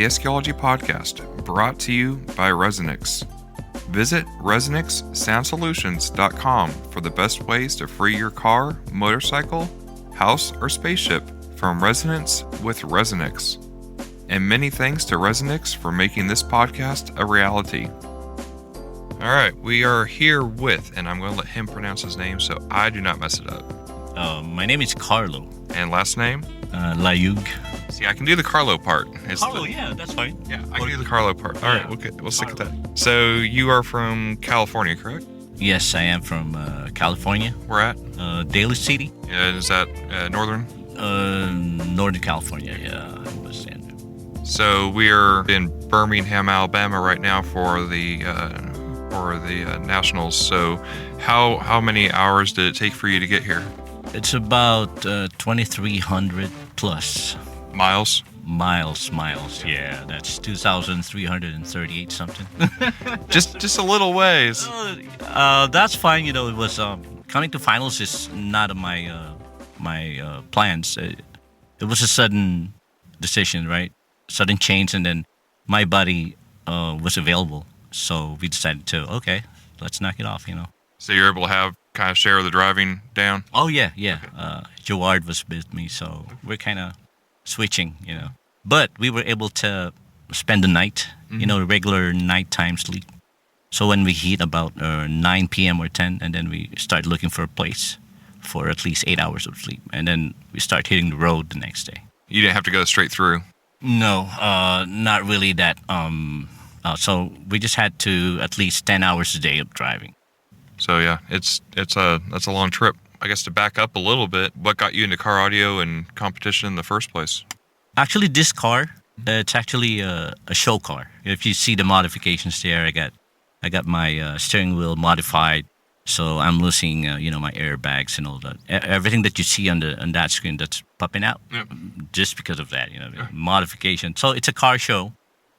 the SQOLOGY Podcast, brought to you by ResoNix. Visit ResoNixSoundSolutions.com for the best ways to free your car, motorcycle, house, or spaceship from resonance with ResoNix. And many thanks to ResoNix for making this podcast a reality. All right, we are here with, and I'm going to let him pronounce his name so I do not mess it up. My name is Carlo. And last name? Layug. See, I can do the Carlo part. Yeah, that's fine. Yeah, I can do the Carlo part. All right, we'll stick with that. So you are from California, correct? Yes, I am from California. Where at? Daly City. Is that northern? Northern California, yeah. I understand. So we are in Birmingham, Alabama right now for the Nationals. So how many hours did it take for you to get here? It's about 2,300 plus. Miles? Miles, yeah. That's 2,338 something. just a little ways. That's fine. It was coming to finals is not on my plans. It was a sudden decision, right? Sudden change, and then my buddy was available, so we decided to let's knock it off. So you're able to have kind of share the driving down? Oh yeah. Okay. Jaward was with me, so we're kind of switching, But we were able to spend the night, regular nighttime sleep. So when we hit about 9 p.m. or 10, and then we start looking for a place for at least 8 hours of sleep, and then we start hitting the road the next day. You didn't have to go straight through? No, not really that. So we just had to at least 10 hours a day of driving. So yeah, that's a long trip. I guess to back up a little bit, what got you into car audio and competition in the first place? Actually, this car, it's actually a show car. If you see the modifications there, I got my steering wheel modified, so I'm losing my airbags and all that. Everything that you see on that screen that's popping out, just because of that, modification. So it's a car show,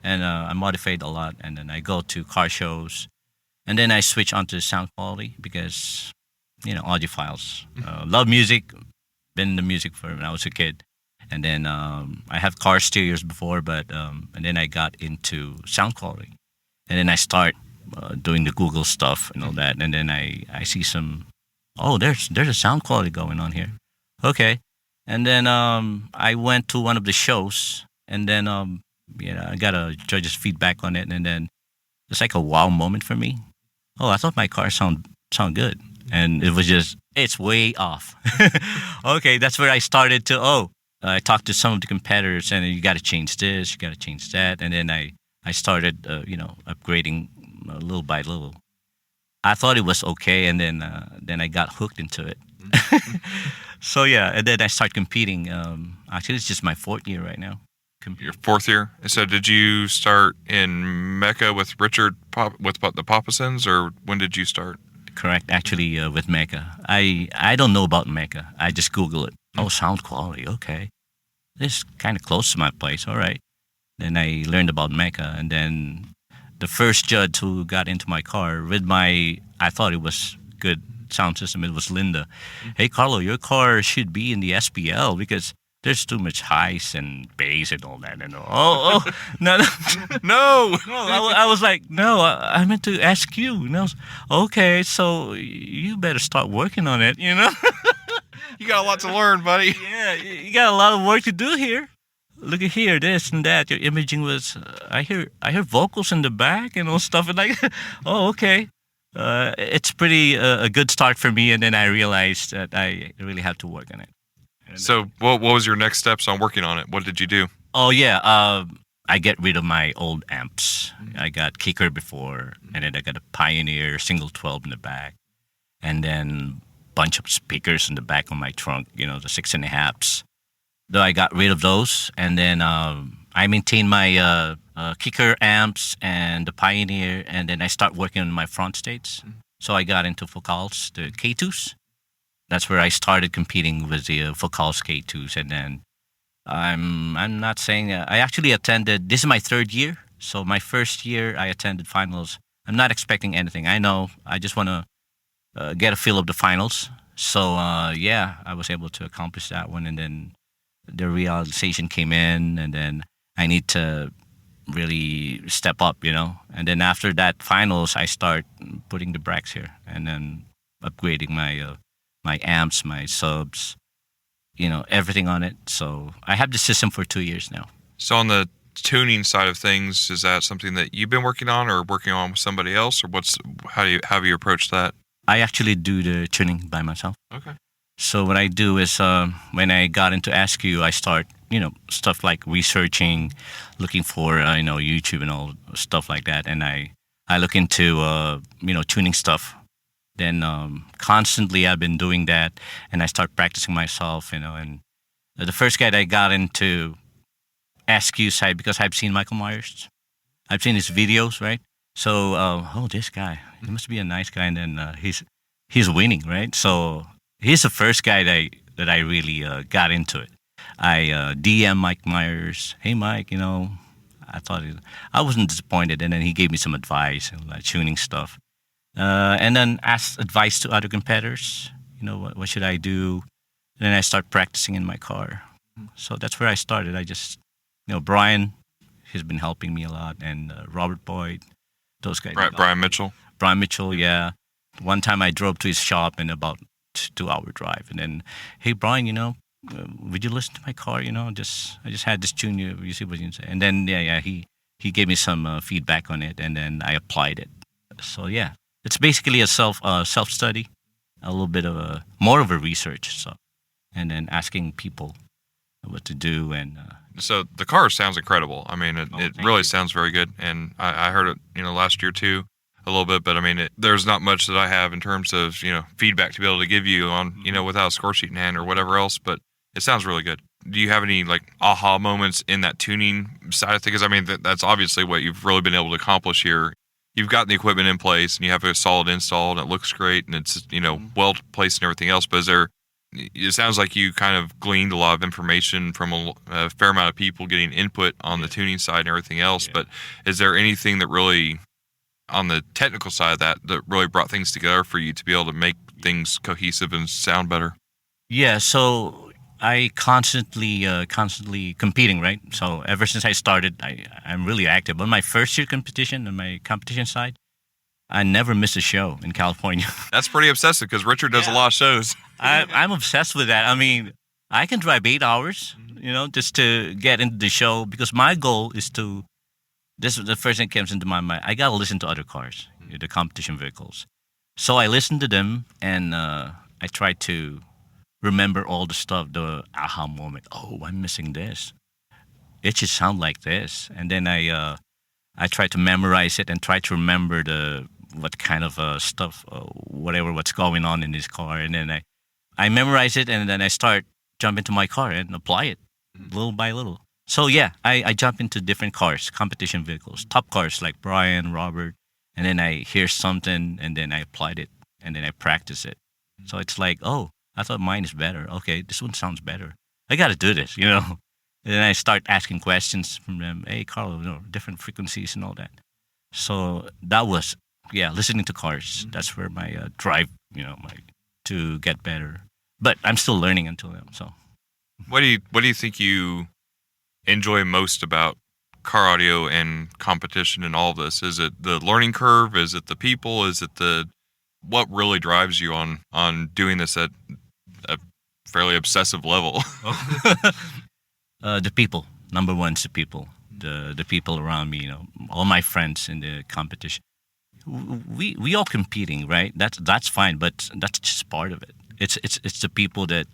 and I modified a lot, and then I go to car shows. And then I switch onto sound quality because, audiophiles. Love music, been in the music for when I was a kid. And then I have car stereos before, and then I got into sound quality. And then I start doing the Google stuff and all that. And then I see there's a sound quality going on here. Okay. And then I went to one of the shows, and then, I got a judge's feedback on it. And then it's like a wow moment for me. Oh, I thought my car sound good. And it was it's way off. Okay, that's where I started to, I talked to some of the competitors, and you got to change this, you got to change that. And then I started, upgrading little by little. I thought it was okay, and then I got hooked into it. So, yeah, and then I started competing. Actually, it's just my fourth year right now. Your fourth year? So did you start in Mecca with Richard, with the Popasons, or when did you start? Correct, actually with Mecca. I don't know about Mecca. I just Google it. Oh, sound quality, okay. This is kind of close to my place, all right. Then I learned about Mecca, and then the first judge who got into my car with I thought it was good sound system, it was Linda. Hey, Carlo, your car should be in the SPL because there's too much highs and bass and all that. And no. No. I was like, no, I meant to ask you. Okay, so you better start working on it, You got a lot to learn, buddy. Yeah, you got a lot of work to do here. Look at here, this and that. Your imaging was, I hear vocals in the back and all stuff. And like, oh, okay. It's pretty a good start for me. And then I realized that I really have to work on it. So what was your next steps on working on it? What did you do? Oh, yeah. I get rid of my old amps. I got Kicker before, and then I got a Pioneer single 12 in the back, and then bunch of speakers in the back of my trunk, the 6.5s. Though I got rid of those, and then I maintain my Kicker amps and the Pioneer, and then I start working on my front states. So I got into Focals, the K2s. That's where I started competing with the Focals K2s, and then I'm not saying I actually attended. This is my third year, so my first year I attended finals. I'm not expecting anything. I know. I just want to get a feel of the finals. So I was able to accomplish that one, and then the realization came in, and then I need to really step up, And then after that finals, I start putting the brakes here, and then upgrading my amps, my subs, everything on it. So I have the system for 2 years now. So on the tuning side of things, is that something that you've been working on or working on with somebody else, or how have you approached that? I actually do the tuning by myself. Okay. So what I do is when I got into SQ, I start, stuff like researching, looking for, YouTube and all stuff like that. And I look into, tuning stuff. Then constantly I've been doing that, and I start practicing myself, and the first guy that I got into SQ side, because I've seen Michael Myers. I've seen his videos, right? So, this guy, he must be a nice guy, and then he's winning, right? So he's the first guy that I really got into it. I DM Mike Myers. Hey, Mike, I wasn't disappointed, and then he gave me some advice and tuning stuff. And then asked advice to other competitors. What should I do? And then I start practicing in my car. So that's where I started. I just, Brian, he's been helping me a lot, and Robert Boyd, those guys. Brian Mitchell. Brian Mitchell, yeah. One time I drove to his shop in about 2-hour drive, and then, hey, Brian, would you listen to my car? I just had this tune. You see what you say? And then, he gave me some feedback on it, and then I applied it. So yeah, it's basically a self study, a little bit of more of a research. So, and then asking people what to do, and so the car sounds incredible. I mean, it really sounds very good, and I heard it, last year too, a little bit. But I mean, there's not much that I have in terms of feedback to be able to give you on without a score sheet in hand or whatever else. But it sounds really good. Do you have any aha moments in that tuning side of things? Because I mean, that's obviously what you've really been able to accomplish here. You've got the equipment in place, and you have a solid install, and it looks great, and it's well placed and everything else. But it sounds like you kind of gleaned a lot of information from a fair amount of people getting input on the tuning side and everything else. Yeah. But is there anything that really, on the technical side of that really brought things together for you to be able to make things cohesive and sound better? Yeah, so I constantly competing, right? So ever since I started, I'm really active. On my first year competition, on my competition side, I never missed a show in California. That's pretty obsessive, because Richard does a lot of shows. I'm obsessed with that. I mean, I can drive 8 hours, just to get into the show, because my goal is to, this is the first thing that comes into my mind, I got to listen to other cars, the competition vehicles. So I listen to them, and I try to remember all the stuff, the aha moment. Oh, I'm missing this. It should sound like this. And then I try to memorize it and try to remember what kind of stuff, what's going on in this car. And then I memorize it, and then I start jump into my car and apply it little by little. So yeah, I jump into different cars, competition vehicles, top cars like Brian, Robert, and then I hear something, and then I applied it, and then I practice it. So it's like, oh, I thought mine is better. Okay, this one sounds better. I got to do this, And then I start asking questions from them. Hey, Carlo, different frequencies and all that. So that was, listening to cars. That's where my drive, to get better. But I'm still learning until now. So, what do you think you enjoy most about car audio and competition and all this? Is it the learning curve? Is it the people? Is it what really drives you on doing this at a fairly obsessive level? The people. Number one is the people. The people around me, all my friends in the competition. We all competing, right? That's fine, but that's just part of it. It's the people that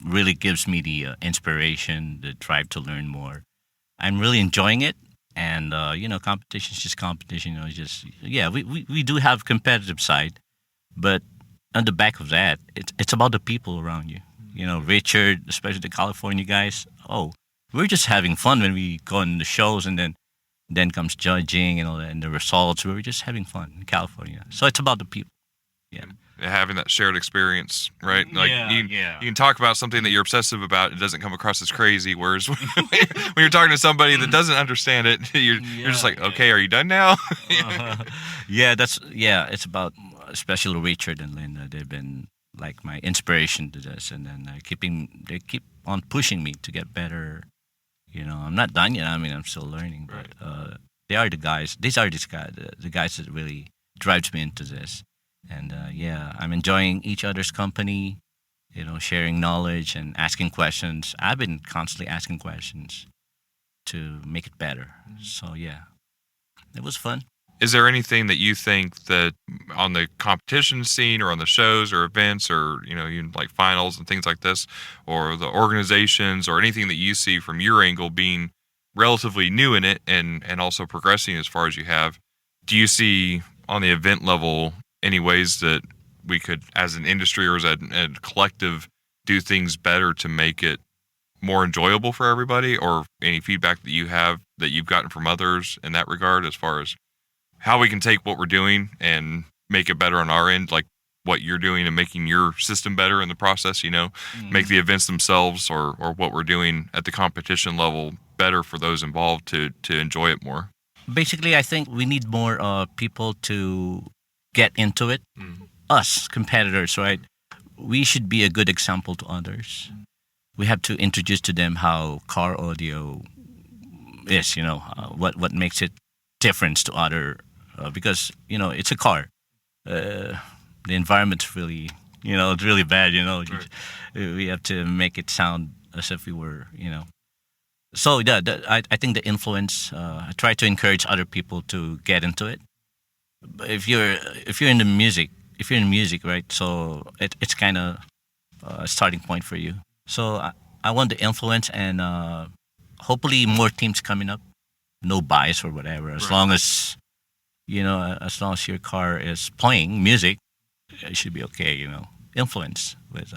really gives me the inspiration, the drive to learn more. I'm really enjoying it, and competition is just competition. We do have competitive side, but on the back of that, it's about the people around you. Richard, especially the California guys. Oh, we're just having fun when we go in the shows, and then comes judging and all that, and the results. We're just having fun in California. So it's about the people. Yeah. Having that shared experience, right? Like you can talk about something that you're obsessive about. It doesn't come across as crazy. Whereas when you're talking to somebody that doesn't understand it, you're just like, okay, are you done now? It's about, especially Richard and Linda. They've been like my inspiration to this, and then they keep on pushing me to get better, I'm not done yet. I mean, I'm still learning, but they are the guys. These are the guys that really drives me into this. And I'm enjoying each other's company. Sharing knowledge and asking questions. I've been constantly asking questions to make it better. So yeah, it was fun. Is there anything that you think that on the competition scene or on the shows or events or, even like finals and things like this, or the organizations or anything that you see from your angle being relatively new in it and also progressing as far as you have, do you see on the event level any ways that we could, as an industry or as a collective, do things better to make it more enjoyable for everybody, or any feedback that you have that you've gotten from others in that regard as far as how we can take what we're doing and make it better on our end, like what you're doing and making your system better in the process, make the events themselves or what we're doing at the competition level better for those involved to enjoy it more? Basically, I think we need more people to get into it. Us, competitors, right? We should be a good example to others. We have to introduce to them how car audio is, what makes it different to other, because, it's a car. The environment's really, it's really bad, Right. We have to make it sound as if we were, So yeah, I think the influence, I try to encourage other people to get into it. But if you're in the music, right? So it's kind of a starting point for you. So I want the influence, and hopefully more teams coming up. No bias or whatever. As long as as long as your car is playing music, it should be okay. Influence with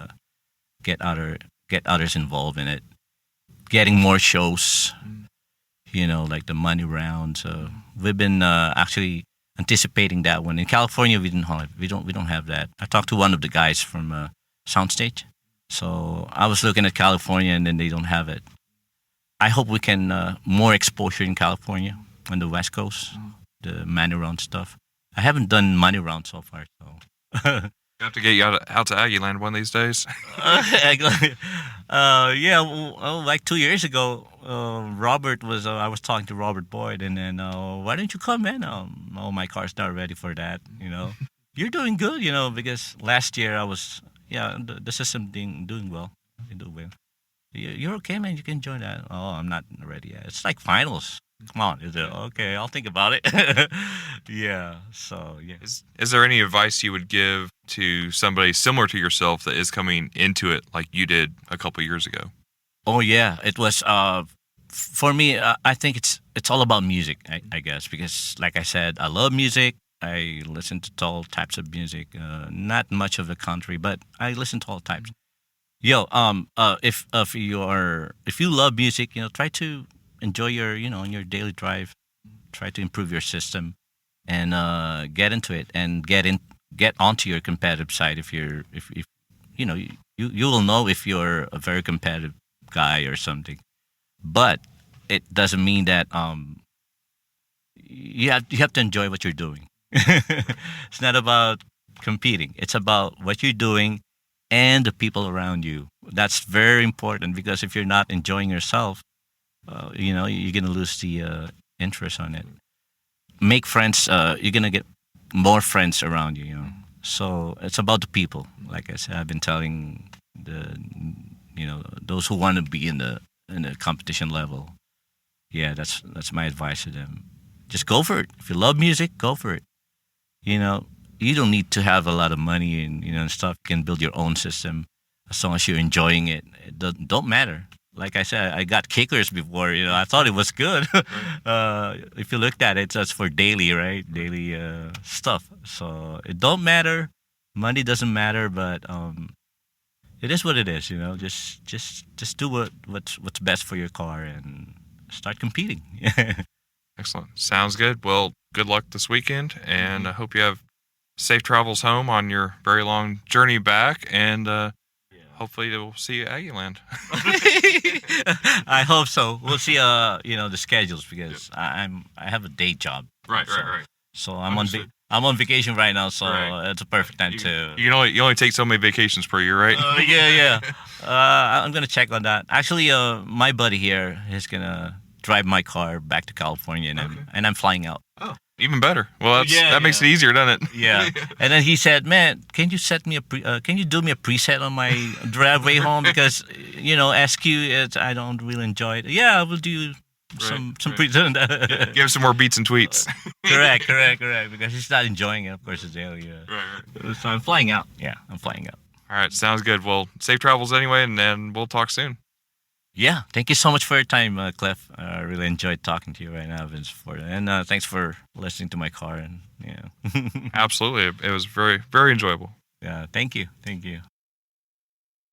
get others involved in it. Getting more shows. Like the money rounds. We've been actually anticipating that one. In California, we don't have that. I talked to one of the guys from Soundstage. So I was looking at California, and then they don't have it. I hope we can more exposure in California on the West Coast, the money round stuff. I haven't done money round so far, so. You have to get you out to Aggieland one of these days. Like 2 years ago, Robert was. I was talking to Robert Boyd, and then why don't you come, man? My car's not ready for that. You're doing good, because last year I was. Yeah, the system doing well. You do well. You're okay, man. You can join that. Oh, I'm not ready yet. It's like finals. Come on, is it okay? I'll think about it. Yeah. So yeah. Is there any advice you would give to somebody similar to yourself that is coming into it like you did a couple years ago? Oh yeah, it was. For me, I think it's all about music. I guess because, like I said, I love music. I listen to all types of music. Not much of the country, but I listen to all types. If you love music, try to enjoy your in your daily drive. Try to improve your system, and get into it, and get onto your competitive side. If you will know if you're a very competitive guy or something, but it doesn't mean that you have to enjoy what you're doing. It's not about competing. It's about what you're doing and the people around you. That's very important, because if you're not enjoying yourself, you're gonna lose the interest on it. Make friends. You're gonna get more friends around you. So it's about the people. Like I said, I've been telling those who want to be in the competition level. Yeah, that's my advice to them. Just go for it. If you love music, go for it. You don't need to have a lot of money and stuff. You can build your own system as long as you're enjoying it. It don't matter. Like I said, I got kickers before. I thought it was good. If you looked at it, that's for daily, right? Daily stuff. So it don't matter. Money doesn't matter, but it is what it is. Just do what's best for your car and start competing. Excellent. Sounds good. Well, good luck this weekend, and I hope you have safe travels home on your very long journey back, and hopefully we'll see you at Aggieland. I hope so. We'll see. The schedules, because I have a day job. Right. So I'm on vacation right now, so Right. it's a perfect time to. You only take so many vacations per year, right? Yeah. I'm gonna check on that. Actually, my buddy here is gonna drive my car back to California, and I'm flying out. Oh, even better. Well, that makes it easier, doesn't it? Yeah. And then he said, "Man, can you can you do me a preset on my driveway home because SQ I don't really enjoy it." Yeah, I will do some preset on that. Give some more beats and tweets. Correct. Because he's not enjoying it, of course. It's right. So I'm flying out. Yeah, I'm flying out. All right, sounds good. Well, safe travels anyway, and then we'll talk soon. Yeah, thank you so much for your time, Cliff. I really enjoyed talking to you right now, Vince. And thanks for listening to my car. And Absolutely, it was very, very enjoyable. Yeah, thank you.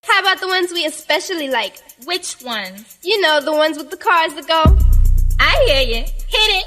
How about the ones we especially like? Which ones? You know, the ones with the cars that go. I hear you. Hit it.